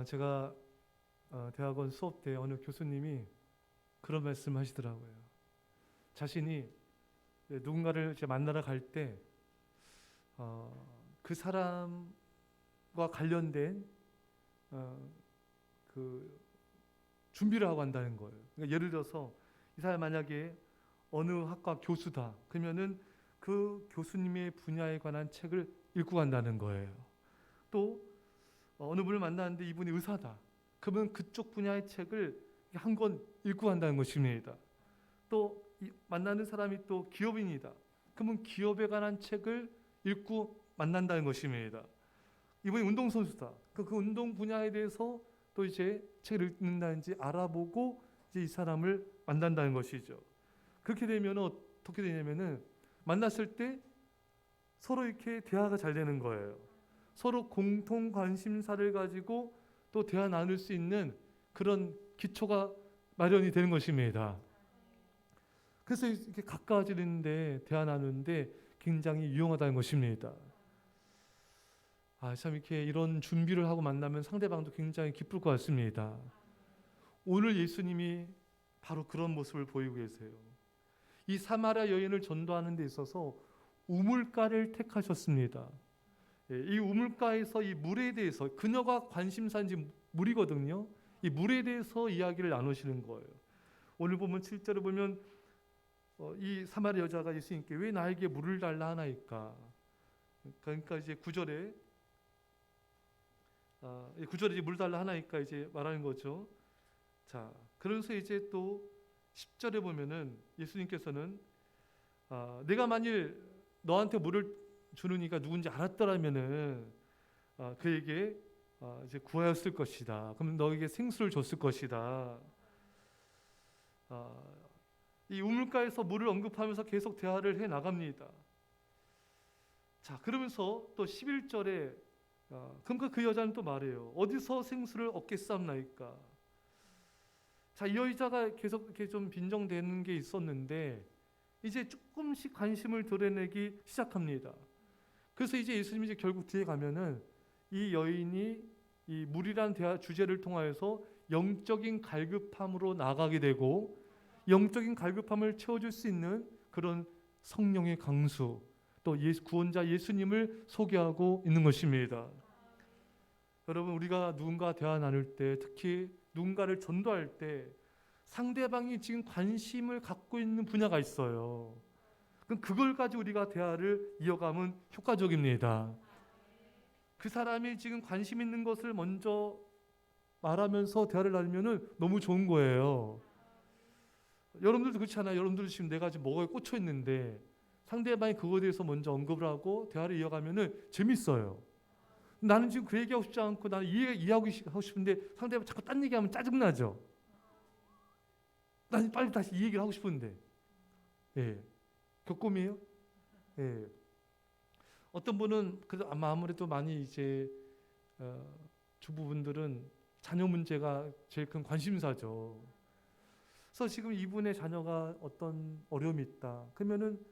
제가 대학원 수업 때 어느 교수님이 그런 말씀 하시더라고요. 자신이 누군가를 이제 만나러 갈 때 그 사람과 관련된 그 준비를 하고 한다는 거예요. 그러니까 예를 들어서 이 사람이 만약에 어느 학과 교수다. 그러면은 그 교수님의 분야에 관한 책을 읽고 간다는 거예요. 또 어느 분을 만나는데 이분이 의사다. 그러면 그쪽 분야의 책을 한 권 읽고 간다는 것입니다. 또 만나는 사람이 또 기업인이다. 그러면 기업에 관한 책을 읽고 만난다는 것입니다. 이분이 운동선수다. 그 운동 분야에 대해서 또 이제 책을 읽는다든지 알아보고 이제 이 사람을 만난다는 것이죠. 그렇게 되면 어떻게 되냐면은 만났을 때 서로 이렇게 대화가 잘 되는 거예요. 서로 공통 관심사를 가지고 또 대화 나눌 수 있는 그런 기초가 마련이 되는 것입니다. 그래서 이렇게 가까워지는데 대화 나누는데 굉장히 유용하다는 것입니다. 참 이렇게 이런 준비를 하고 만나면 상대방도 굉장히 기쁠 것 같습니다. 오늘 예수님이 바로 그런 모습을 보이고 계세요. 이 사마리아 여인을 전도하는 데 있어서 우물가를 택하셨습니다. 이 우물가에서 이 물에 대해서 그녀가 관심사인지 물이거든요. 이 물에 대해서 이야기를 나누시는 거예요. 오늘 보면 7절에 보면 이 사마리아 여자가 예수님께 왜 나에게 물을 달라 하나이까? 그러니까 이제 9절에 이제 물 달라 하나이까 이제 말하는 거죠. 자, 그래서 이제 또 10절에 보면은 예수님께서는 내가 만일 너한테 물을 주는 이가 누군지 알았더라면은 그에게 이제 구하였을 것이다. 그럼 너에게 생수를 줬을 것이다. 이 우물가에서 물을 언급하면서 계속 대화를 해 나갑니다. 자, 그러면서 또 11절에 그러니까 그 여자는 또 말해요. 어디서 생수를 얻겠사옵나이까? 자, 이 여자가 계속 이렇게 좀 빈정되는 게 있었는데 이제 조금씩 관심을 드러내기 시작합니다. 그래서 이제 예수님이 이제 결국 뒤에 가면은 이 여인이 이 물이란 대화 주제를 통하여서 영적인 갈급함으로 나가게 되고 영적인 갈급함을 채워줄 수 있는 그런 성령의 강수 또 구원자 예수님을 소개하고 있는 것입니다. 여러분, 우리가 누군가 대화 나눌 때 특히 누군가를 전도할 때 상대방이 지금 관심을 갖고 있는 분야가 있어요. 그럼 그걸 가지고 우리가 대화를 이어가면 효과적입니다. 그 사람이 지금 관심 있는 것을 먼저 말하면서 대화를 나누면 너무 좋은 거예요. 여러분들도 그렇지 않아요? 여러분들도 지금 내가 지금 뭐가 꽂혀 있는데 상대방이 그거에 대해서 먼저 언급을 하고 대화를 이어가면 재밌어요. 나는 지금 그 얘기하고 싶지 않고 나는 이해하고 싶은데 상대방 자꾸 딴 얘기하면 짜증나죠. 나는 빨리 다시 이 얘기를 하고 싶은데. 예. 겪음이에요? 예. 어떤 분은 아무래도 많이 이제 주부분들은 자녀 문제가 제일 큰 관심사죠. 그래서 지금 이분의 자녀가 어떤 어려움이 있다. 그러면은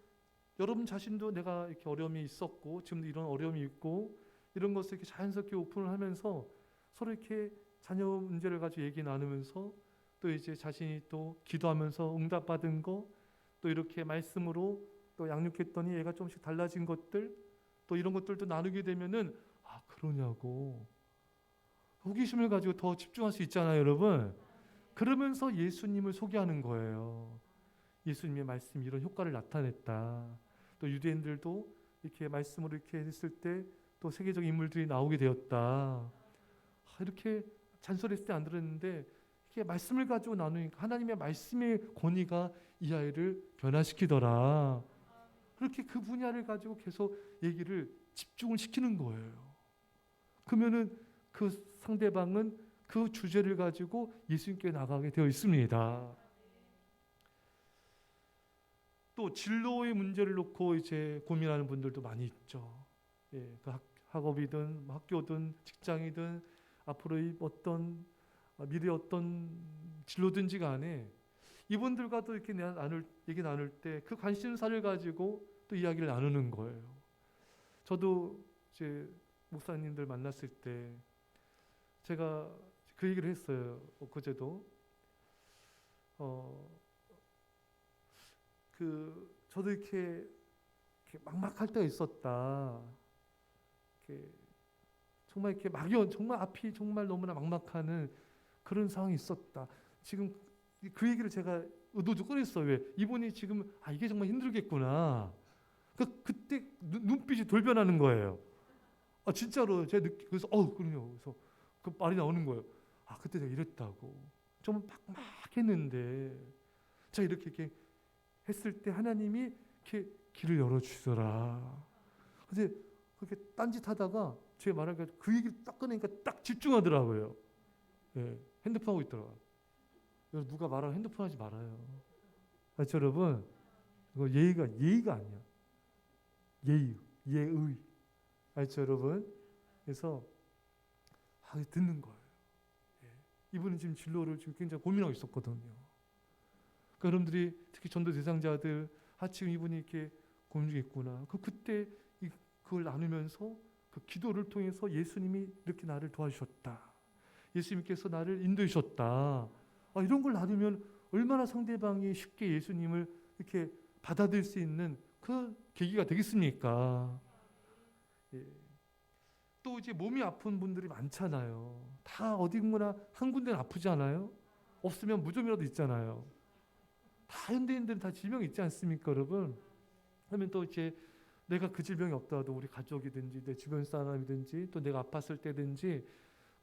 여러분 자신도 내가 이렇게 어려움이 있었고 지금도 이런 어려움이 있고 이런 것을 이렇게 자연스럽게 오픈을 하면서 서로 이렇게 자녀 문제를 가지고 얘기 나누면서 또 이제 자신이 또 기도하면서 응답받은 거 또 이렇게 말씀으로 또 양육했더니 얘가 조금씩 달라진 것들 또 이런 것들도 나누게 되면은 그러냐고 호기심을 가지고 더 집중할 수 있잖아요, 여러분. 그러면서 예수님을 소개하는 거예요. 예수님의 말씀이 이런 효과를 나타냈다. 또 유대인들도 이렇게 말씀으로 이렇게 했을 때 또 세계적 인물들이 나오게 되었다. 이렇게 잔소리했을 때 안 들었는데 이렇게 말씀을 가지고 나누니까 하나님의 말씀의 권위가 이 아이를 변화시키더라. 그렇게 그 분야를 가지고 계속 얘기를 집중을 시키는 거예요. 그러면은 그 상대방은 그 주제를 가지고 예수님께 나가게 되어 있습니다. 또 진로의 문제를 놓고 이제 고민하는 분들도 많이 있죠. 예, 그 학업이든 학교든 직장이든 앞으로의 어떤 미래 어떤 진로든지 간에 이분들과도 이렇게 얘기 나눌 때 그 관심사를 가지고 또 이야기를 나누는 거예요. 저도 이제 목사님들 만났을 때 제가 그 얘기를 했어요. 그제도. 저도 이렇게 막막할 때가 있었다. 이렇게 정말 이렇게 정말 앞이 정말 너무나 막막하는 그런 상황이 있었다. 지금 그 얘기를 제가 의도적으로 꺼냈어요. 왜? 이분이 지금 이게 정말 힘들겠구나. 그때 눈빛이 돌변하는 거예요. 진짜로 제가 그래서 그럼요. 그래서 그 말이 나오는 거예요. 그때 내가 이랬다고. 좀 막막했는데 제가 이렇게 했을 때 하나님이 이렇게 길을 열어주시더라. 근데 그렇게 딴짓하다가 제가 말하니까 그 얘기를 딱 꺼내니까 딱 집중하더라고요. 예, 핸드폰 하고 있더라고요. 여러분 누가 말하면 핸드폰 하지 말아요. 여러분 이거 예의가 아니야. 예의. 여러분 그래서 듣는 거예요. 예. 이분은 지금 진로를 지금 굉장히 고민하고 있었거든요. 그러니까 여러분들이 특히 전도 대상자들 지금 이분이 이렇게 고민 중에 있구나. 그때 그걸 나누면서 그 기도를 통해서 예수님이 이렇게 나를 도와주셨다. 예수님께서 나를 인도하셨다. 이런 걸 나누면 얼마나 상대방이 쉽게 예수님을 이렇게 받아들일 수 있는 그 계기가 되겠습니까? 예. 또 이제 몸이 아픈 분들이 많잖아요. 다 어딘가나 한 군데는 아프지 않아요? 없으면 무좀이라도 있잖아요. 다 현대인들은 다 질병이 있지 않습니까, 여러분? 그러면 또 이제 내가 그 질병이 없더라도 우리 가족이든지 내 주변 사람이든지 또 내가 아팠을 때든지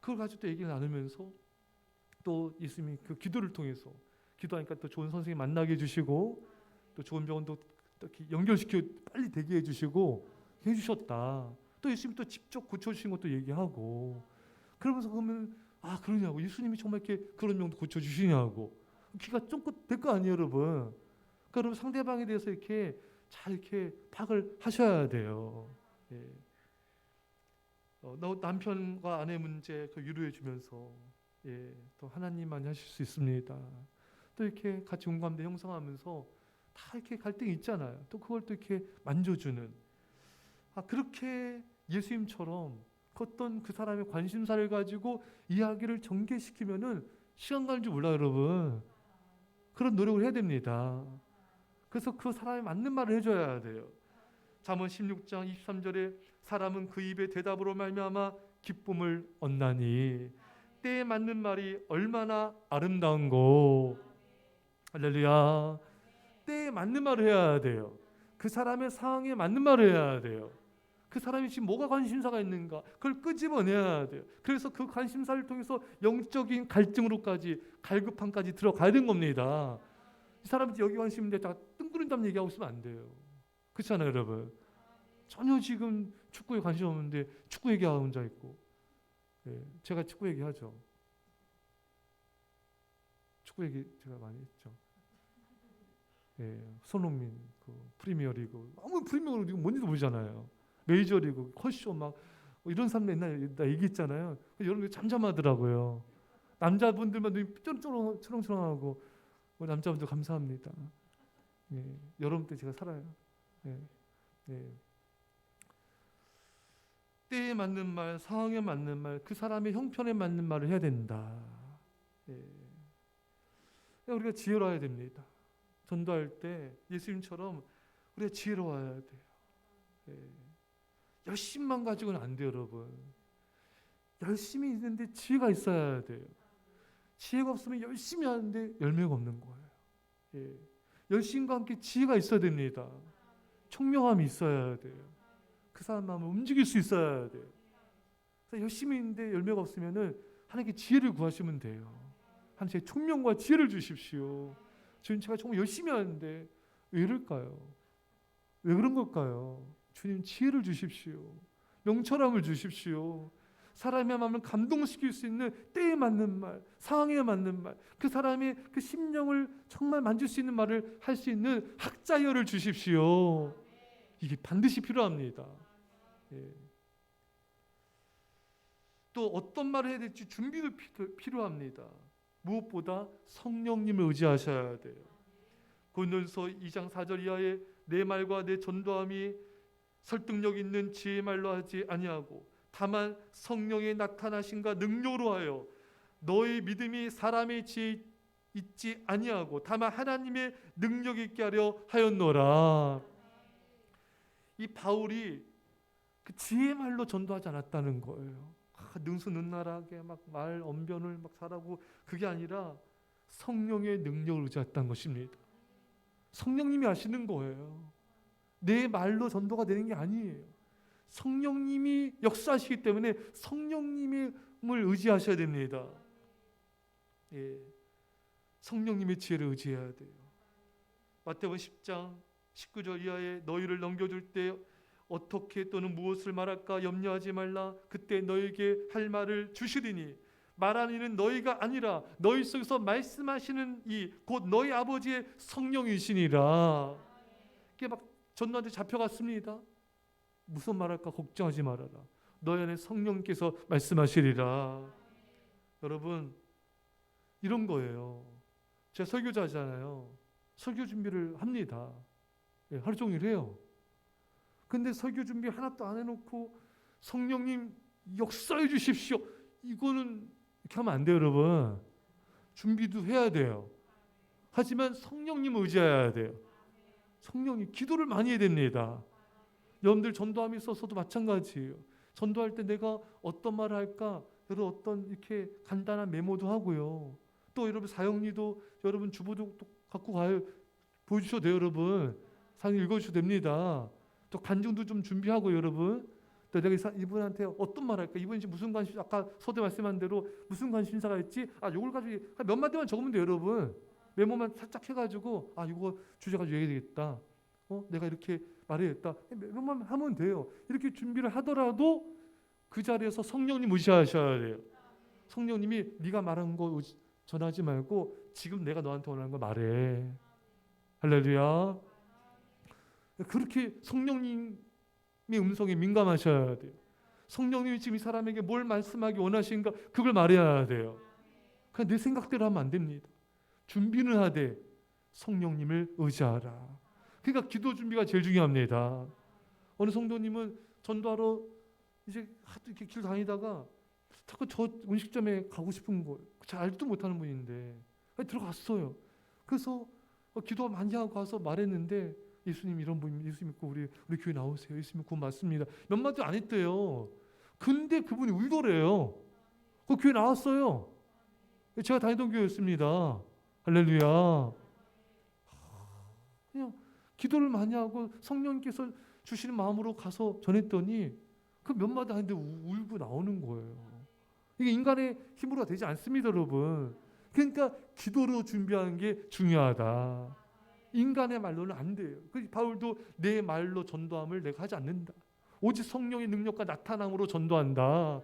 그걸 가지고 또 얘기를 나누면서 또 예수님이 그 기도를 통해서 기도하니까 또 좋은 선생님 만나게 해주시고 또 좋은 병원도 이렇게 연결시켜 빨리 되게 해주시고 해주셨다. 또 예수님이 또 직접 고쳐주신 것도 얘기하고 그러면서 그러면 그러냐고 예수님이 정말 이렇게 그런 병도 고쳐주시냐고 귀가 쫑긋 될 거 아니에요, 여러분. 그러면 상대방에 대해서 이렇게 잘 이렇게 파악을 하셔야 돼요. 예. 남편과 아내 문제 유로해 주면서 또 하나님만이 하실 수 있습니다. 또 이렇게 같이 공감대 형성하면서 다 이렇게 갈등이 있잖아요. 또 그걸 또 이렇게 만져주는 그렇게 예수님처럼 어떤 그 사람의 관심사를 가지고 이야기를 전개시키면은 시간 가는 줄 몰라요, 여러분. 그런 노력을 해야 됩니다. 그래서 그 사람에 맞는 말을 해줘야 돼요. 잠언 16장 23절에 사람은 그 입의 대답으로 말미암아 기쁨을 얻나니 때에 맞는 말이 얼마나 아름다운고. 할렐루야. 때에 맞는 말을 해야 돼요. 그 사람의 상황에 맞는 말을 해야 돼요. 그 사람이 지금 뭐가 관심사가 있는가 그걸 끄집어내야 돼요. 그래서 그 관심사를 통해서 영적인 갈등으로까지 갈급함까지 들어가야 되는 겁니다. 이 사람이 여기 관심인데 다 뜬구름담 얘기하고 있으면 안 돼요. 그렇잖아요, 여러분. 전혀 지금 축구에 관심 없는데 축구 얘기하고 혼자 있고. 제가 축구 얘기하죠. 축구 얘기 제가 많이 했죠. 손흥민 프리미어리그 아무 프리미어리그 뭔지도 모르잖아요. 메이저리그 컷쇼 막 이런 사람 옛날에 나 얘기했잖아요. 여러분 잠잠하더라고요. 남자분들만 눈이 초롱초롱하고 남자분들 감사합니다. 여러분 때 제가 살아요. 때에 맞는 말, 상황에 맞는 말, 그 사람의 형편에 맞는 말을 해야 된다. 우리가 지혜로워야 됩니다. 전도할 때 예수님처럼 우리가 지혜로워야 돼요. 열심만 가지고는 안 돼요, 여러분. 열심히 있는데 지혜가 있어야 돼요. 지혜가 없으면 열심히 하는데 열매가 없는 거예요. 열심과 함께 지혜가 있어야 됩니다. 총명함이 있어야 돼요. 그 사람 마음을 움직일 수 있어야 돼요. 그래서 열심히 있는데 열매가 없으면은 하나님께 지혜를 구하시면 돼요. 하나님 제 총명과 지혜를 주십시오. 주님 제가 정말 열심히 하는데 왜 이럴까요? 왜 그런 걸까요? 주님 지혜를 주십시오. 명철함을 주십시오. 사람의 마음을 감동시킬 수 있는 때에 맞는 말, 상황에 맞는 말, 그 사람의 그 심령을 정말 만질 수 있는 말을 할 수 있는 학자열을 주십시오. 이게 반드시 필요합니다. 또 어떤 말을 해야 될지 준비도 필요합니다. 무엇보다 성령님을 의지하셔야 돼요. 고린도전서 2장 4절 이하에 내 말과 내 전도함이 설득력 있는 지혜의 말로 하지 아니하고 다만 성령의 나타나심과 능력으로 하여 너희 믿음이 사람의 지혜에 있지 아니하고 다만 하나님의 능력이 있게 하려 하였노라. 이 바울이 그 지혜의 말로 전도하지 않았다는 거예요. 능수능란하게 막 말 언변을 막 잘하고, 그게 아니라 성령의 능력을 의지했다는 것입니다. 성령님이 하시는 거예요. 내 말로 전도가 되는 게 아니에요. 성령님이 역사하시기 때문에 성령님을 의지하셔야 됩니다. 예, 성령님의 지혜를 의지해야 돼요. 마태복음 10장 19절 이하에 너희를 넘겨줄 때 어떻게 또는 무엇을 말할까 염려하지 말라. 그때 너희에게 할 말을 주시리니 말하는 이는 너희가 아니라 너희 속에서 말씀하시는 이 곧 너희 아버지의 성령이시니라. 이게 막 전도한테 잡혀갔습니다. 무슨 말할까 걱정하지 말아라. 너희 안에 성령께서 말씀하시리라. 여러분, 이런 거예요. 제가 설교자잖아요. 설교 준비를 합니다. 예, 하루 종일 해요. 근데 설교 준비 하나도 안 해놓고 성령님 역사해 주십시오, 이거는 이렇게 하면 안 돼요. 여러분, 준비도 해야 돼요. 하지만 성령님을 의지해야 돼요. 성령님, 기도를 많이 해야 됩니다. 여러분들 전도함이 있어서도 마찬가지예요. 전도할 때 내가 어떤 말을 할까, 여러분 어떤 이렇게 간단한 메모도 하고요. 또 여러분 사형리도 여러분 주보도 갖고 가요. 보여주셔도 돼요. 여러분 사형 읽어주셔도 됩니다. 또 간증도 좀 준비하고, 여러분 또 내가 이분한테 어떤 말 할까, 이분이 무슨 관심, 아까 서대 말씀한 대로 무슨 관심사가 있지, 요걸 가지고 몇 마디만 적으면 돼요. 여러분 메모만 살짝 해가지고 이거 주제 가지고 얘기해야 되겠다, 내가 이렇게 말해야겠다, 몇만 하면 돼요. 이렇게 준비를 하더라도 그 자리에서 성령님 의지하셔야 돼요. 성령님이 네가 말한 거 전하지 말고 지금 내가 너한테 원하는 거 말해. 할렐루야. 그렇게 성령님의 음성에 민감하셔야 돼요. 성령님이 지금 이 사람에게 뭘 말씀하기 원하시는가, 그걸 말해야 돼요. 그냥 내 생각대로 하면 안 됩니다. 준비는 하되 성령님을 의지하라. 그러니까 기도 준비가 제일 중요합니다. 어느 성도님은 전도하러 이제 하도 이렇게 길 다니다가 자꾸 저 음식점에 가고 싶은 거예요. 잘 알지도 못하는 분인데 들어갔어요. 그래서 기도 많이 하고 가서 말했는데, 예수님 이런 분입니다. 예수 믿고 우리 교회 나오세요. 예수 믿고 맞습니다. 몇 마디 안 했대요. 근데 그분이 울더래요. 그 교회 나왔어요. 제가 다니던 교회였습니다. 할렐루야. 그냥 기도를 많이 하고 성령님께서 주시는 마음으로 가서 전했더니 그 몇 마디 하는데 울고 나오는 거예요. 이게 인간의 힘으로 되지 않습니다, 여러분. 그러니까 기도로 준비하는 게 중요하다. 인간의 말로는 안 돼요. 바울도 내 말로 전도함을 내가 하지 않는다. 오직 성령의 능력과 나타남으로 전도한다.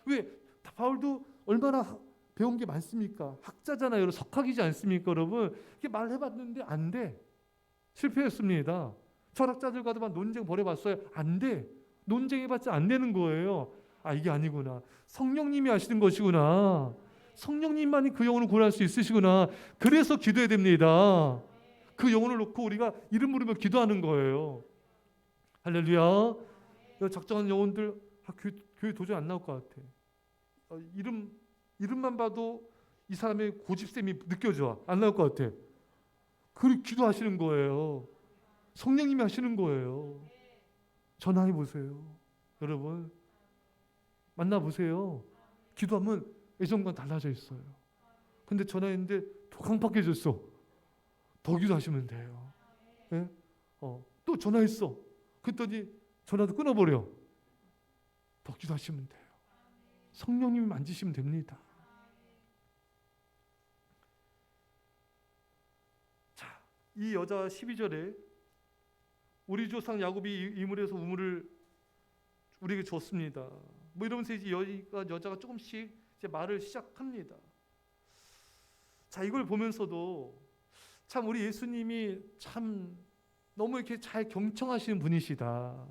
왜? 바울도 얼마나 배운 게 많습니까? 학자잖아요. 여러분, 석학이지 않습니까, 여러분? 이렇게 말해봤는데 안 돼. 실패했습니다. 철학자들과도 논쟁 벌여봤어요. 안 돼. 논쟁해봤자 안 되는 거예요. 이게 아니구나. 성령님이 하시는 것이구나. 성령님만이 그 영혼을 구원할 수 있으시구나. 그래서 기도해야 됩니다. 그 영혼을 놓고 우리가 이름 부르며 기도하는 거예요. 할렐루야. 작정한 영혼들 교회 도저히 안 나올 것 같아. 이름만 봐도 이 사람의 고집셈이 느껴져. 안 나올 것 같아. 그리고 기도하시는 거예요. 성령님이 하시는 거예요. 전화해 보세요. 여러분 만나보세요. 기도하면 예전과 달라져 있어요. 근데 전화했는데 더 강팍해졌어. 더 기도하시면 돼요. 네? 또 전화했어. 그랬더니 전화도 끊어버려. 더 기도하시면 돼요. 성령님이 만지시면 됩니다. 자, 이 여자 12절에 우리 조상 야곱이 이물에서 우물을 우리에게 줬습니다. 이러면서 이제 여자가 조금씩 이제 말을 시작합니다. 자, 이걸 보면서도 참 우리 예수님이 참 너무 이렇게 잘 경청하시는 분이시다.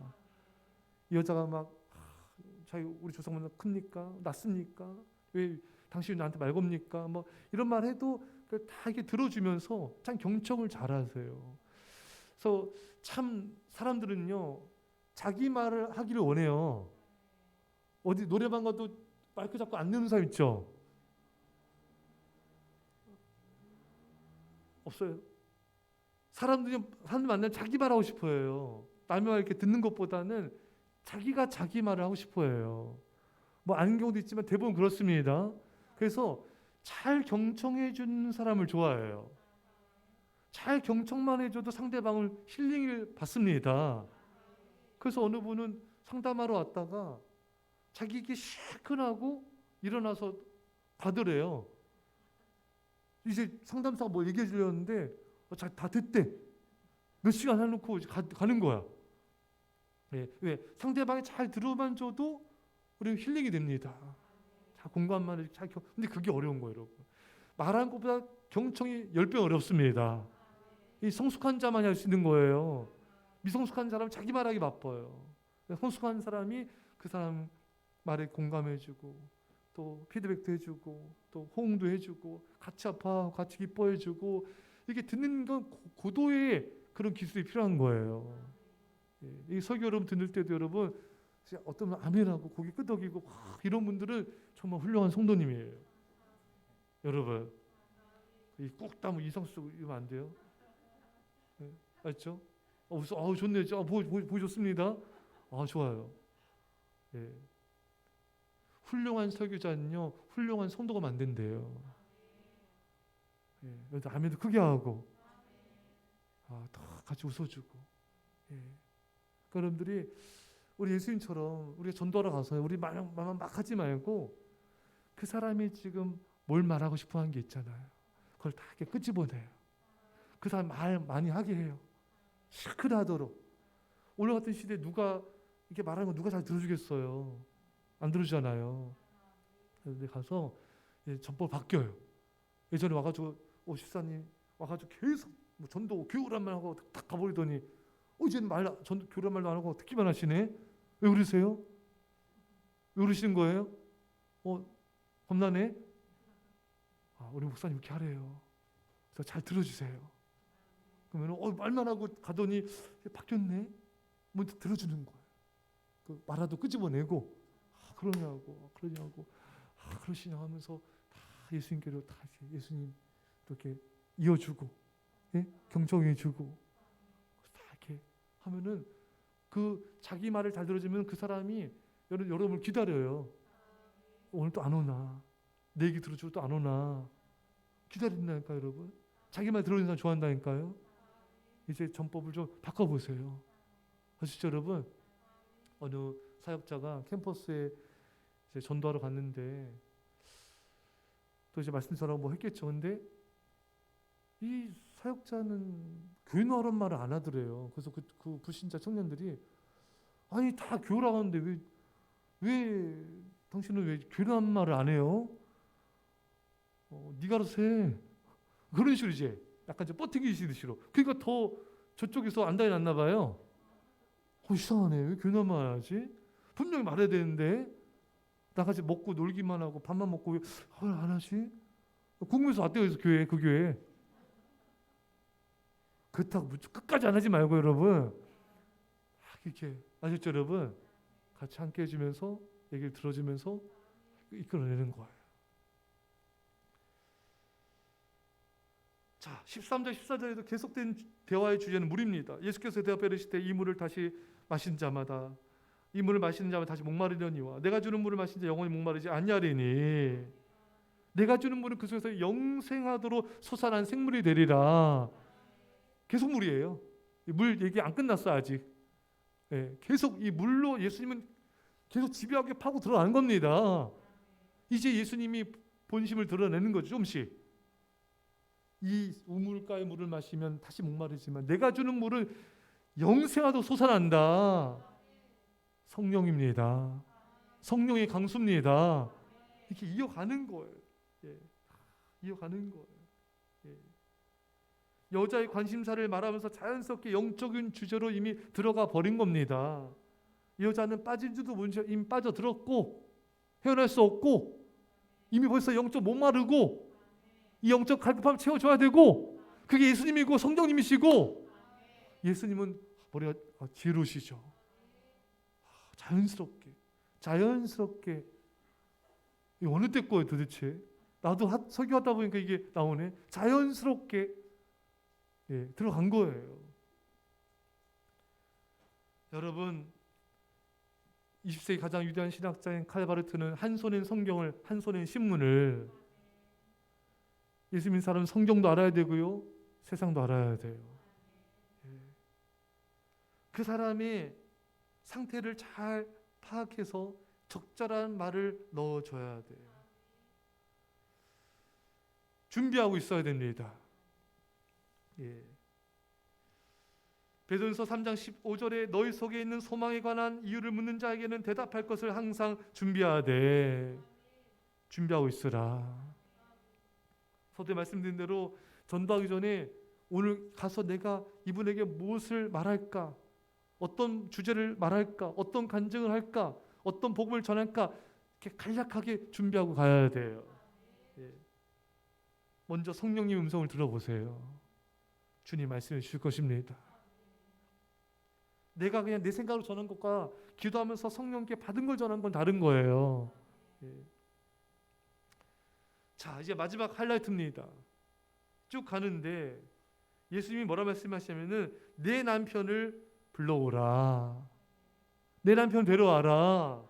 이 여자가 막 우리 조상보다 큽니까? 낫습니까? 왜 당신이 나한테 말 겁니까? 이런 말 해도 다 이렇게 들어주면서 참 경청을 잘하세요. 그래서 참 사람들은요 자기 말을 하기를 원해요. 어디 노래방 가도 마이크 잡고 안 내는 사람 있죠? 없어요. 사람들 만나면 자기 말하고 싶어요. 남의 말 이렇게 듣는 것보다는 자기가 자기 말을 하고 싶어요. 뭐 아는 경우도 있지만 대부분 그렇습니다. 그래서 잘 경청해 주는 사람을 좋아해요. 잘 경청만 해줘도 상대방을 힐링을 받습니다. 그래서 어느 분은 상담하러 왔다가 자기에게 시큰하고 일어나서 가더래요. 이제 상담사가 뭐 얘기해 주려는데 다 됐대. 몇 시간 해놓고 가는 거야. 네, 왜? 상대방이 잘 들어만 줘도 우리 힐링이 됩니다. 자, 공감만 해도 근데 그게 어려운 거예요, 여러분. 말하는 것보다 경청이 10배 어렵습니다. 이 성숙한 자만이 할 수 있는 거예요. 미성숙한 사람은 자기 말하기 바빠요. 성숙한 사람이 그 사람 말에 공감해주고 또 피드백도 해주고 또 호응도 해주고 같이 아파하고 같이 기뻐해주고 이게 듣는 건 고도의 그런 기술이 필요한 거예요. 이 설교 여러분 듣는 때도 여러분 어떤 분 아멘하고 고개 끄덕이고 이런 분들은 정말 훌륭한 성도님이에요. 여러분 꾹 따면 이상수 이러면 안 돼요. 네, 알죠? 좋네요. 보여줬습니다. 좋아요. 예. 훌륭한 설교자는요, 훌륭한 성도가 만든대요. 예. 아멘도 크게 하고, 더 같이 웃어주고. 예. 그러니까 여러분들이 우리 예수님처럼 우리가 전도하러 가서 우리 말만 막 하지 말고 그 사람이 지금 뭘 말하고 싶어 하는 게 있잖아요. 그걸 다 이렇게 끄집어내요. 그 사람 말 많이 하게 해요. 시큰하도록. 오늘 같은 시대에 누가 이렇게 말하는 거 누가 잘 들어주겠어요? 안 들어주잖아요. 그런데 가서 전법 바뀌어요. 예전에 와가지고 집사님 와가지고 계속 뭐 전도 교우란 말 하고 딱 가버리더니 이제는 전도 교우란 말도 안 하고 듣기만 하시네. 왜 그러세요? 왜 그러시는 거예요? 겁나네. 우리 목사님 이렇게 하래요. 그래서 잘 들어주세요. 그러면 말만 하고 가더니 바뀌었네. 먼저 들어주는 거예요. 그 말라도 끄집어내고 그러냐고 그러시냐 하면서 다 예수님께로 다 예수님 이렇게 이어주고 경청해주고 다 이렇게 하면은 그 자기 말을 잘 들어주면 그 사람이 여러분을 기다려요. 오늘 또 안 오나? 내 얘기 들어주고 또 안 오나? 기다린다니까요, 여러분. 자기 말 들어주는 사람 좋아한다니까요. 이제 전법을 좀 바꿔보세요. 아시죠, 여러분? 어느 사역자가 캠퍼스에 이제 전도하러 갔는데 또 이제 말씀 전하고 뭐 했겠죠. 근데 이 사역자는 교회노하란 말을 안 하더래요. 그래서 그 불신자 청년들이 아니 다 교회라고 하는데 왜 당신은 왜 교회라는 말을 안 해요? 네가 알아서 해. 그런 식으로 이제 약간 좀 뻗팅기시듯이로. 그러니까 더 저쪽에서 안달이 났나 봐요. 이상하네. 왜 교회만 하지? 분명히 말해야 되는데 나같이 먹고 놀기만 하고 밥만 먹고 왜 안 하지? 궁금해서 왔대요. 그래서 그 교회. 그렇다고 끝까지 안 하지 말고 여러분. 이렇게 아셨죠, 여러분? 같이 함께 해주면서 얘기를 들어주면서 이끌어내는 거예요. 자, 13절, 14절에도 계속된 대화의 주제는 물입니다. 예수께서 대답하여 이르시되 이 물을 다시 마신 자마다 이 물을 마시는 자마다 다시 목마르려니와 내가 주는 물을 마신 자 영원히 목마르지 아니하리니 내가 주는 물은 그 속에서 영생하도록 솟아난 생물이 되리라. 계속 물이에요. 물 얘기 안 끝났어 아직. 계속 이 물로 예수님은 계속 집요하게 파고 들어가는 겁니다. 이제 예수님이 본심을 드러내는 거죠. 조금씩. 이 우물가의 물을 마시면 다시 목마르지만 내가 주는 물은 영생하도록 솟아난다. 성령입니다. 성령의 강수입니다. 이렇게 이어가는 거예요. 이어가는 거예요. 여자의 관심사를 말하면서 자연스럽게 영적인 주제로 이미 들어가 버린 겁니다. 이 여자는 빠진 줄도 모르는 채 이미 빠져들었고 헤어날 수 없고 이미 벌써 영적 목마르고 이 영적 갈급함을 채워줘야 되고 그게 예수님이고 성령님이시고 예수님은 머리가 지혜로우시죠. 자연스럽게 자연스럽게. 이 어느 때 거예요 도대체? 나도 설교하다 보니까 이게 나오네. 자연스럽게 들어간 거예요. 여러분, 20세기 가장 위대한 신학자인 칼바르트는 한 손엔 성경을, 한 손엔 신문을, 예수 믿는 사람은 성경도 알아야 되고요, 세상도 알아야 돼요. 그 사람의 상태를 잘 파악해서 적절한 말을 넣어줘야 돼요. 준비하고 있어야 됩니다. 베드로전서 3장 15절에 너희 속에 있는 소망에 관한 이유를 묻는 자에게는 대답할 것을 항상 준비하되 준비하고 있으라. 서두에 말씀드린 대로 전도하기 전에 오늘 가서 내가 이분에게 무엇을 말할까? 어떤 주제를 말할까? 어떤 간증을 할까? 어떤 복음을 전할까? 이렇게 간략하게 준비하고 가야 돼요. 먼저 성령님 음성을 들어보세요. 주님 말씀해 주실 것입니다. 내가 그냥 내 생각으로 전한 것과 기도하면서 성령께 받은 걸 전한 건 다른 거예요. 자, 이제 마지막 하이라이트입니다. 쭉 가는데 예수님이 뭐라 말씀하시냐면은 내 남편을 불러오라. 내 남편 데려와라.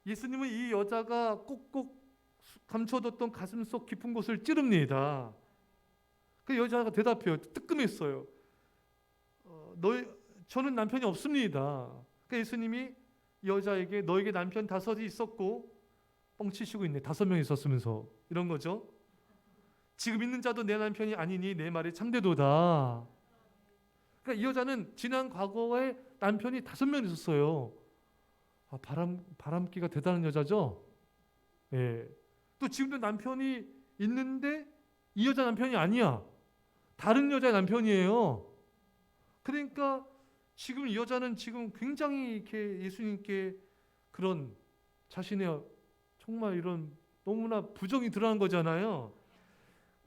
예수님은 이 여자가 꼭꼭 감춰뒀던 가슴속 깊은 곳을 찌릅니다. 그 여자가 대답해요. 뜨끔했어요. 저는 남편이 없습니다. 그러니까 예수님이 여자에게 너에게 남편 5이 있었고 뻥치시고 있네. 5명 있었으면서 이런 거죠. 지금 있는 자도 내 남편이 아니니 내 말이 참되도다. 그러니까 이 여자는 지난 과거에 남편이 5명 있었어요. 바람기가 대단한 여자죠. 또 지금도 남편이 있는데 이 여자 남편이 아니야. 다른 여자의 남편이에요. 그러니까 지금 이 여자는 지금 굉장히 이렇게 예수님께 그런 자신의 정말 이런 너무나 부정이 드러난 거잖아요.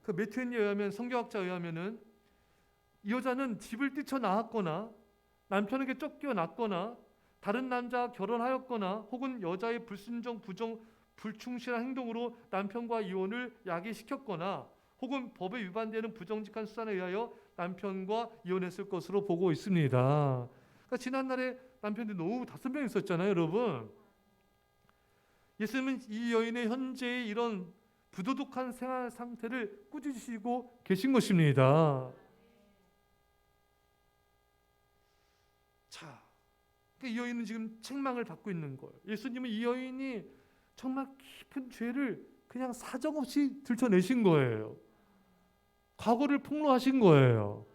그 매튜엔에 의하면, 성경학자에 의하면은 이 여자는 집을 뛰쳐나왔거나 남편에게 쫓겨났거나 다른 남자와 결혼하였거나 혹은 여자의 불순종, 부정, 불충실한 행동으로 남편과 이혼을 야기시켰거나 혹은 법에 위반되는 부정직한 수단에 의하여 남편과 이혼했을 것으로 보고 있습니다. 그러니까 지난날에 남편들이 너무 5명 있었잖아요, 여러분. 예수님은 이 여인의 현재의 이런 부도덕한 생활 상태를 꾸짖으시고 계신 것입니다. 자, 이 여인은 지금 책망을 받고 있는 거예요. 예수님은 이 여인이 정말 깊은 죄를 그냥 사정없이 들춰내신 거예요. 과거를 폭로하신 거예요.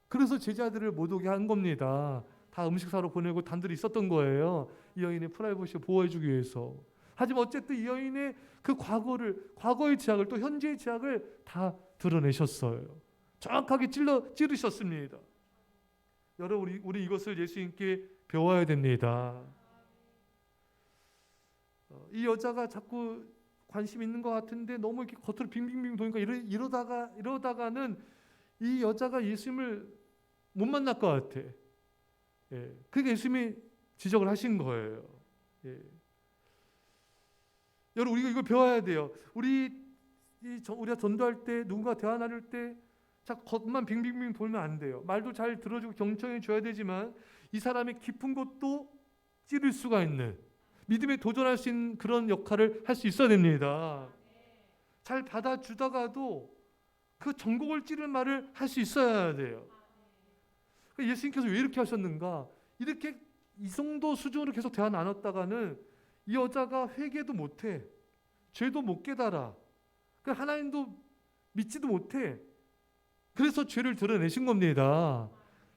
그래서 제자들을 못 오게 한 겁니다. 다 음식 사러 보내고 단둘이 있었던 거예요. 이 여인의 프라이버시를 보호해주기 위해서. 하지만 어쨌든 이 여인의 그 과거의 죄악을 또 현재의 죄악을 다 드러내셨어요. 정확하게 찌르셨습니다. 여러분, 우리 이것을 예수님께 배워야 됩니다. 이 여자가 자꾸 관심 있는 것 같은데 너무 이렇게 겉으로 빙빙빙 도니까 이러다가는 이 여자가 예수님을 못 만날 것 같아. 그게 예수님이 지적을 하신 거예요. 여러분, 우리가 이걸 배워야 돼요. 우리가 전도할 때 누군가 대화 나눌 때 겉만 빙빙빙 돌면 안 돼요. 말도 잘 들어주고 경청해 줘야 되지만 이 사람의 깊은 것도 찌를 수가 있는, 믿음에 도전할 수 있는 그런 역할을 할 수 있어야 됩니다. 잘 받아주다가도 그 전곡을 찌를 말을 할 수 있어야 돼요. 예수님께서 왜 이렇게 하셨는가? 이렇게 이 정도 수준으로 계속 대화 나눴다가는 이 여자가 회개도 못해, 죄도 못 깨달아, 하나님도 믿지도 못해. 그래서 죄를 드러내신 겁니다.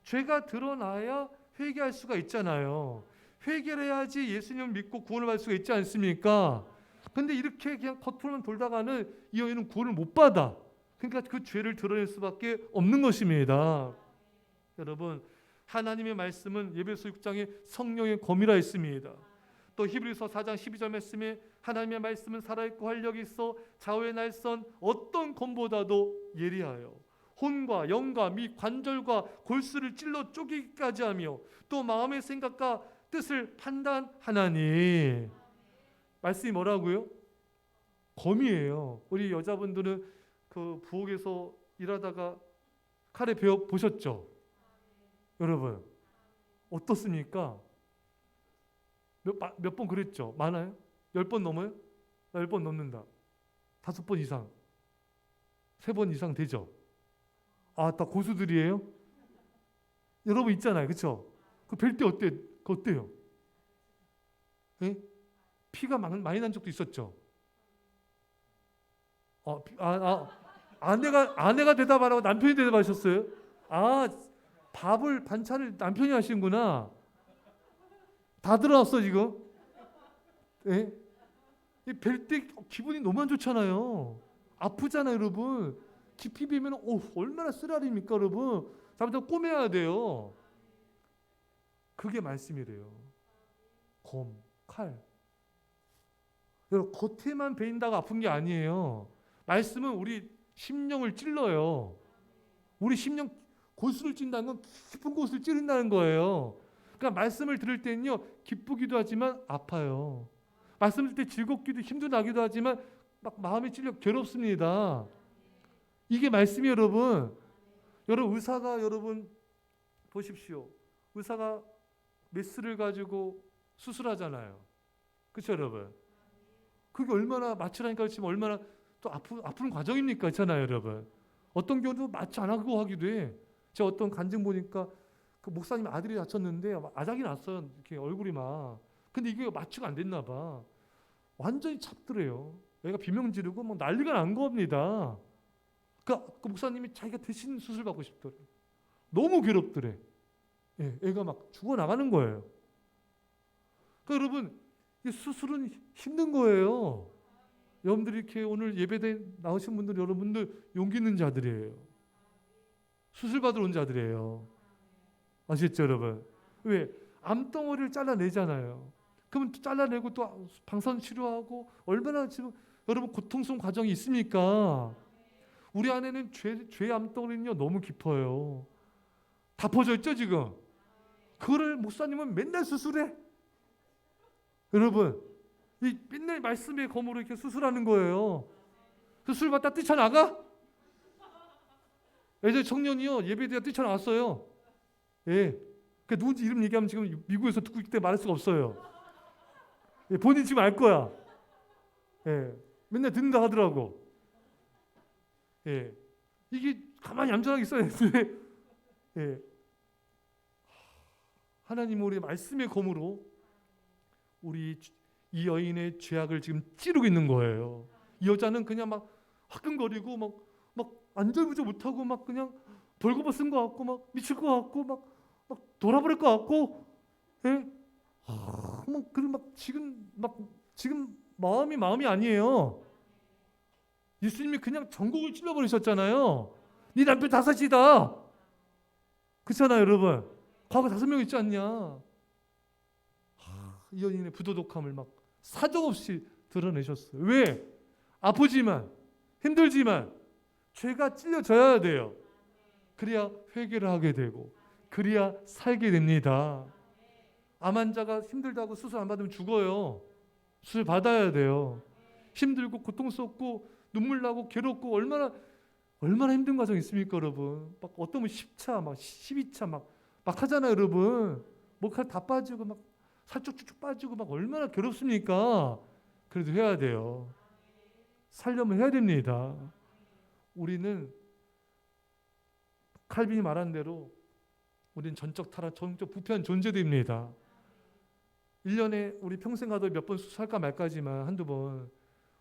죄가 드러나야 회개할 수가 있잖아요. 회개를 해야지 예수님을 믿고 구원을 받을 수가 있지 않습니까? 근데 이렇게 그냥 겉으로만 돌다가는 이 여인은 구원을 못 받아. 그러니까 그 죄를 드러낼 수밖에 없는 것입니다. 여러분, 하나님의 말씀은 에베소 6장에 성령의 검이라 했습니다. 또 히브리서 4장 12절 말씀에 하나님의 말씀은 살아있고 활력이 있어 좌우의 날선 어떤 검보다도 예리하여 혼과 영과 및 관절과 골수를 찔러 쪼개기까지 하며 또 마음의 생각과 뜻을 판단하나니. 말씀이 뭐라고요? 검이에요. 우리 여자분들은 그 부엌에서 일하다가 칼에 베어 보셨죠? 여러분 어떻습니까? 몇 번 그랬죠? 많아요? 10번 넘어요? 나 10번 넘는다. 5번 이상, 3번 이상 되죠? 아, 다 고수들이에요? 여러분 있잖아요, 그렇죠? 그 뵐 때 어때요? 예? 피가 많이 난 적도 있었죠? 아내가 대답하라고 남편이 대답하셨어요? 아, 반찬을 남편이 하시는구나. 다 들어왔어 지금. 예? 뵐 때 기분이 너무 안 좋잖아요. 아프잖아요, 여러분. 깊이 비면 얼마나 쓰라립니까, 여러분. 잠깐 꼬매야 돼요. 그게 말씀이래요. 검, 칼. 여러분, 겉에만 베인다고 아픈 게 아니에요. 말씀은 우리 심령을 찔러요. 우리 심령 골수를 찐다는 건 깊은 곳을 찌른다는 거예요. 그러니까 말씀을 들을 때는요, 기쁘기도 하지만 아파요. 말씀 들을 때 즐겁기도 힘도 나기도 하지만 막 마음이 찔려 괴롭습니다. 이게 말씀이 여러분. 여러분 의사가 여러분 보십시오. 의사가 메스를 가지고 수술하잖아요. 그렇죠, 여러분? 그게 얼마나 마취라니까 그렇지만 얼마나 또 아픈 과정입니까? 그렇잖아요, 여러분. 어떤 경우도 마취 안 하고 하기도 해. 제가 어떤 간증 보니까 그 목사님 아들이 다쳤는데 아작이 났어요. 이렇게 얼굴이 막. 근데 이게 마취가 안 됐나 봐. 완전히 찹더래요. 애가 비명 지르고 막 난리가 난 겁니다. 그 목사님이 자기가 대신 수술 받고 싶더래. 너무 괴롭더래. 예, 애가 막 죽어나가는 거예요. 그러니까 여러분, 이 수술은 힘든 거예요. 여러분들이 이렇게 오늘 예배대 나오신 분들, 여러분들 용기 있는 자들이에요. 수술 받으러 온 자들이에요. 아시겠죠, 여러분? 왜? 암덩어리를 잘라내잖아요. 그러면 또 잘라내고 또 방사선 치료하고 얼마나 지금 여러분 고통스러운 과정이 있습니까? 우리 안에는 죄의 암덩어리는요 너무 깊어요. 다 퍼져 있죠 지금. 그거를 목사님은 맨날 수술해. 여러분, 이 맨날 말씀의 검으로 이렇게 수술하는 거예요. 수술 받다 뛰쳐나가? 예전 청년이요 예배대가 뛰쳐나왔어요. 예. 그 누군지 이름 얘기하면 지금 미국에서 듣고 있기 때문에 말할 수가 없어요. 예, 본인 지금 알 거야. 예. 맨날 듣는다 하더라고. 예. 이게 가만히 얌전하게 있어야 되는데, 예. 하나님 우리 말씀의 검으로 우리 이 여인의 죄악을 지금 찌르고 있는 거예요. 이 여자는 그냥 막 화끈거리고 막 안절부절 못하고 막 그냥 벌거벗은 것 같고 막 미칠 것 같고 막 돌아버릴 것 같고, 예? 그리고 지금 마음이 아니에요. 예수님이 그냥 전곡을 찔러버리셨잖아요. 네 남편 다섯이다. 그렇잖아요, 여러분. 과거 5명 있지 않냐? 이 여인의 부도덕함을 막 사정없이 드러내셨어요. 왜? 아프지만 힘들지만 죄가 찔려져야 돼요. 그래야 회개를 하게 되고 그래야 살게 됩니다. 암 환자가 힘들다고 수술 안 받으면 죽어요. 수술 받아야 돼요. 힘들고 고통스럽고 눈물 나고 괴롭고 얼마나 힘든 과정이 있습니까, 여러분? 막 어떤 분 10차, 막 12차 막 하잖아요, 여러분. 머리카락 다 빠지고 막 살 쭉쭉 빠지고 막 얼마나 괴롭습니까? 그래도 해야 돼요. 살려면 해야 됩니다. 우리는 칼빈이 말한 대로 우리는 전적 타락, 전적 부패한 존재들입니다. 1년에 우리 평생 가도 몇 번 수술할까 말까지만 한두 번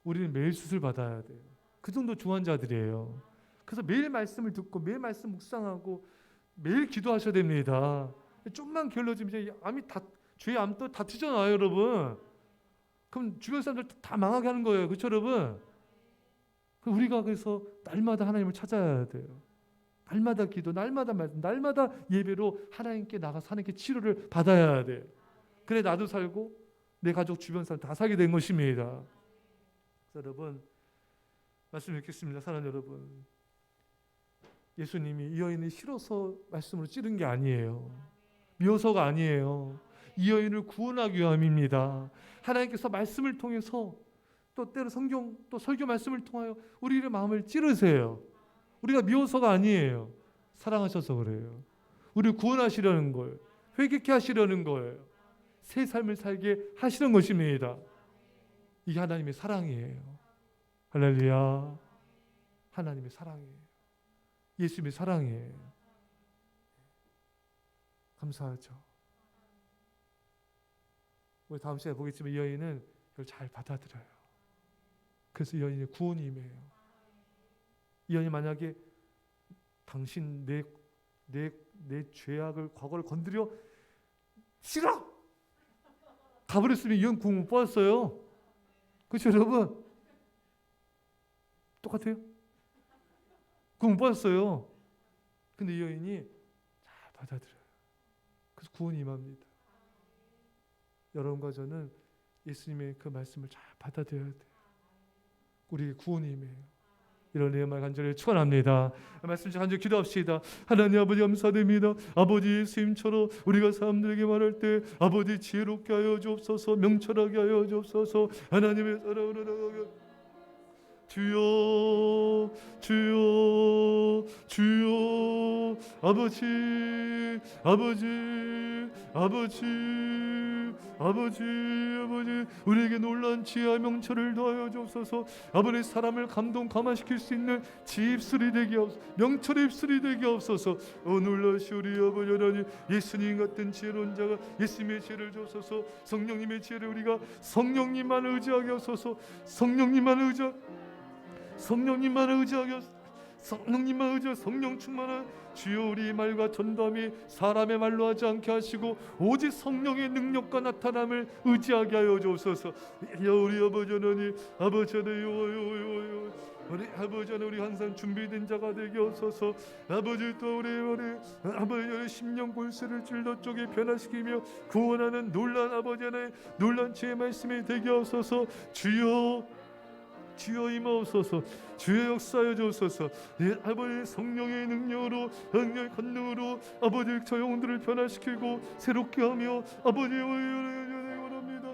우리는 매일 수술 받아야 돼요. 그 정도 중환자들이에요. 그래서 매일 말씀을 듣고 매일 말씀 묵상하고 매일 기도하셔야 됩니다. 좀만 게을러지면 이제 죄의 암도 다 튀져나와요, 여러분. 그럼 주변 사람들 다 망하게 하는 거예요. 그렇죠, 여러분? 우리가 그래서 날마다 하나님을 찾아야 돼요. 날마다 기도, 날마다 말씀, 날마다 예배로 하나님께 나가서 하나님께 치료를 받아야 돼요. 그래 나도 살고 내 가족 주변 사람 다 살게 된 것입니다. 여러분 말씀 읽겠습니다. 사랑하는 여러분, 예수님이 이 여인이 싫어서 말씀으로 찌른 게 아니에요. 미워서가 아니에요. 이 여인을 구원하기 위함입니다. 하나님께서 말씀을 통해서 또 때로 성경 또 설교 말씀을 통하여 우리의 마음을 찌르세요. 우리가 미워서가 아니에요. 사랑하셔서 그래요. 우리를 구원하시려는 걸, 회개케 하시려는 거예요. 새 삶을 살게 하시는 것입니다. 이게 하나님의 사랑이에요. 할렐루야. 하나님의 사랑이에요. 예수님의 사랑이에요. 감사하죠. 우리 다음 시간에 보겠지만 이 여인은 이걸 잘 받아들여요. 그래서 이 여인의 구원이 임해요. 이 여인이 만약에 당신 내 죄악을 과거를 건드려 싫어! 가버렸으면 이 여인 구원 못 받았어요. 그렇죠 여러분? 똑같아요? 구원 못 받았어요. 근데 이 여인이 잘 받아들여요. 그래서 구원이 임합니다. 여러분과 저는 예수님의 그 말씀을 잘 받아들여야 돼요. 우리의 구원이 임해요. 이런 내용을 간절히 축원합니다. 말씀 간절히 기도합시다. 하나님 아버지 감사드립니다. 아버지 예수님처럼 우리가 사람들에게 말할 때 아버지 지혜롭게 하여 주옵소서, 명철하게 하여 주옵소서. 하나님의 사랑으로 주여 주여 주여 아버지 아버지 아버지 아버지 아버지 우리에게 놀라운 지혜와 명철을 더하여 주옵소서. 아버지 사람을 감동감화시킬 수 있는 지혜 입술이 되게 하옵소서. 명철의 입술이 되게 하옵소서. 놀라시 우리 아버지 하나님 예수님 같은 지혜로운 자가 예수님의 지혜를 주옵소서. 성령님의 지혜를 우리가 성령님만 의지하게 하소서. 성령님만 의지하게 성령님만 의지하여 성령 충만한 주여 우리 말과 전담이 사람의 말로 하지 않게 하시고 오직 성령의 능력과 나타남을 의지하게 하여 주옵소서. 우리 아버지 하나님 아버지 하나님 우리 아버지 하나님 우리 항상 준비된 자가 되게 하소서. 아버지 또 우리 아버지 심령 골수를 찔러 쪽에 변화시키며 구원하는 놀란 아버지 하나님 놀란 지혜 말씀이 되게 하소서. 주여 임하옵소서. 주여 역사하여 주옵소서. 아버지 성령의 능력으로 영의 권능으로 아버지 저 영혼들을 변화시키고 새롭게 하며 아버지 원합니다.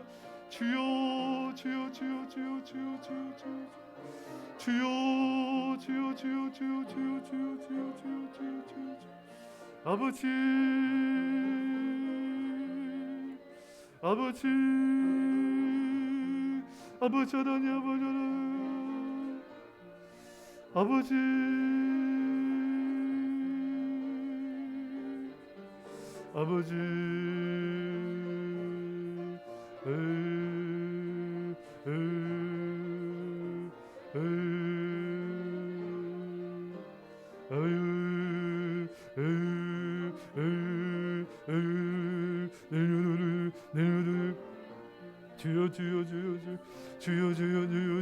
주여 주여 주여 주여 주여 주여 주여 주여 주여 주여 주여 주여 주여 주여 주여 주여 주여 아버지 아버지 아버지 하나님 아버지 하나님 아버지 아버지 주여 주여 주여 주여 주여 주여 주여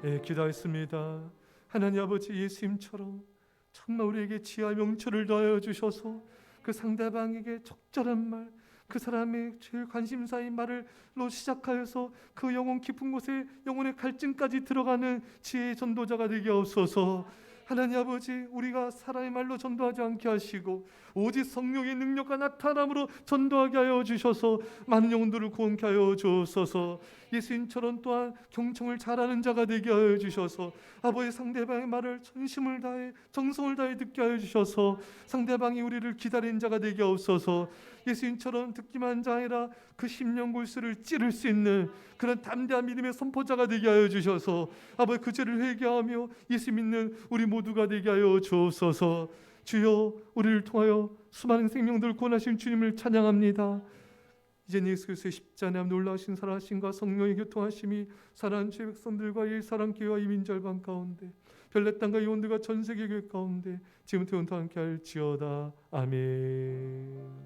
주여 기도하겠습니다. 하나님 아버지 예수님처럼 정말 우리에게 지혜와 명철을 더하여 주셔서 그 상대방에게 적절한 말 그 사람의 제일 관심사인 말로 시작하여서 그 영혼 깊은 곳에 영혼의 갈증까지 들어가는 지혜의 전도자가 되게 하옵소서. 하나님 아버지 우리가 사람의 말로 전도하지 않게 하시고 오직 성령의 능력과 나타남으로 전도하게 하여 주셔서 많은 영혼들을 구원케 하여 주옵소서. 예수님처럼 또한 경청을 잘하는 자가 되게 하여 주셔서 아버지 상대방의 말을 전심을 다해 정성을 다해 듣게 하여 주셔서 상대방이 우리를 기다리는 자가 되게 하옵소서. 예수님처럼 듣기만 자 아니라 그 심령골수를 찌를 수 있는 그런 담대한 믿음의 선포자가 되게 하여 주셔서 아버지 그 죄를 회개하며 예수 믿는 우리 모두가 되게 하여 주옵소서. 주여 우리를 통하여 수많은 생명들을 구원하신 주님을 찬양합니다. 이제 예수 그리스도의 십자가의 놀라우신 살아하심과 성령의 교통하심이 사랑하는 주의 백성들과 이 사랑교회와 이 민절반 가운데 별내 땅과 영혼들과 전 세계 교회 가운데 지금부터 영원토록 함께 할지어다. 아멘.